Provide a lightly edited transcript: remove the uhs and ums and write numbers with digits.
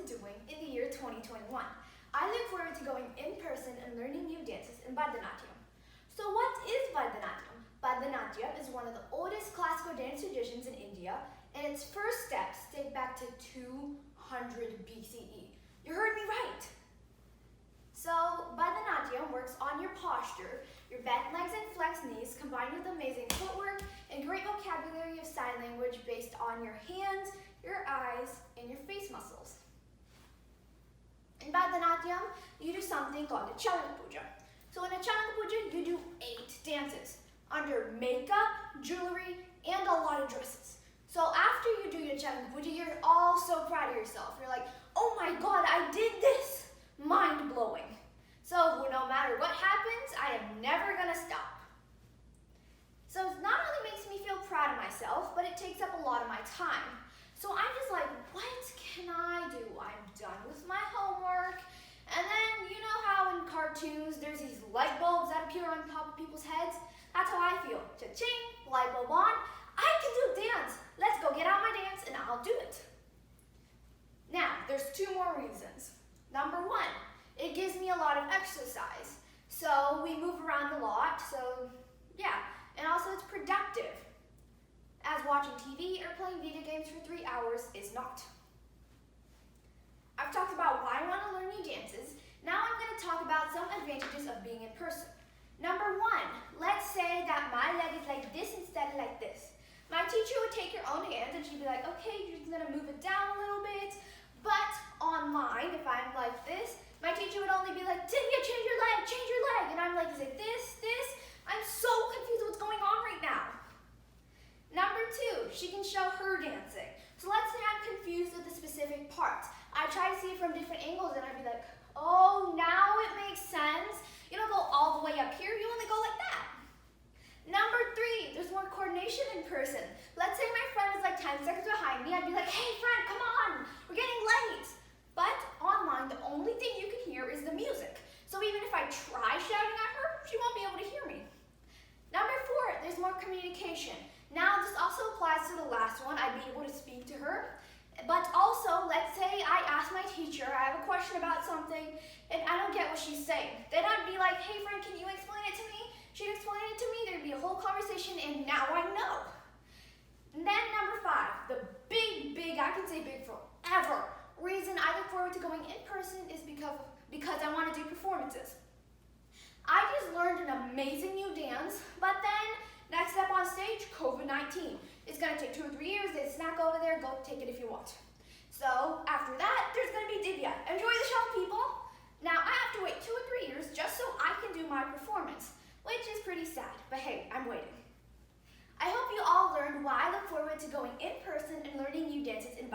doing in the year 2021. I look forward to going in person and learning new dances in Bharatanatyam. So what is Bharatanatyam? Bharatanatyam is one of the oldest classical dance traditions in India, and its first steps date back to 200 BCE. You heard me right. So Bharatanatyam works on your posture, your bent legs and flexed knees, combined with amazing footwork and great vocabulary of sign language based on your hands, your eyes, and your face muscles. In Bharatanatyam, you do something called a Chalang Puja. So in a Chalang Puja, you do 8 dances under makeup, jewelry, and a lot of dresses. So after you do your Chalang Puja, you're all so proud of yourself. You're like, oh my God, I did this! Mind blowing. So no matter what happens, I am never gonna stop. So it not only makes me feel proud of myself, but it takes up a lot of my time. So I'm just like, what can I do? I'm done with my homework. And then you know how in cartoons there's these light bulbs that appear on top of people's heads? That's how I feel. Cha-ching, light bulb on. I can do dance. Let's go get out my dance and I'll do it. Now, there's 2 more reasons. Number 1, it gives me a lot of exercise. So we move around a lot, so yeah. And also it's productive, as watching TV or playing video games for 3 hours is not. I've talked about why I want to learn new dances. Now I'm going to talk about some advantages of being in person. Number 1, let's say that my leg is like this instead of like this. My teacher would take your own hand and she'd be like, okay, you're just going to move it down a little bit. But online, if I'm like this, my teacher would only be like, Divya, change your leg, change your leg. And I'm like, is it this, this? I'm so confused what's going on right now. Number 2, she can show her dancing. So let's say I'm confused with a specific part. I try to see it from different angles and I'd be like, oh, now it makes sense. You don't go all the way up here, you only go like that. Number 3, there's more coordination in person. Let's say my friend is like 10 seconds behind me. I'd be like, hey friend, come on, we're getting late. But online, the only thing you can hear is the music. So even if I try shouting at her, she won't be able to hear me. Number 4, there's more communication. Now this also applies to the last one. I'd be able to speak to her. But also, let's say I ask my teacher, I have a question about something, and I don't get what she's saying. Then I'd be like, hey friend, can you explain it to me? She'd explain it to me, there'd be a whole conversation, and now I know. And then number 5, the big, I can say big forever, reason I look forward to going in person is because I want to do performances. I just learned an amazing new dance, but then next step on stage, COVID-19. It's going to take 2 or 3 years. They snack over there. Go take it if you want. So after that, there's going to be Divya. Enjoy the show, people. Now I have to wait 2 or 3 years just so I can do my performance, which is pretty sad. But hey, I'm waiting. I hope you all learned why I look forward to going in person and learning new dances in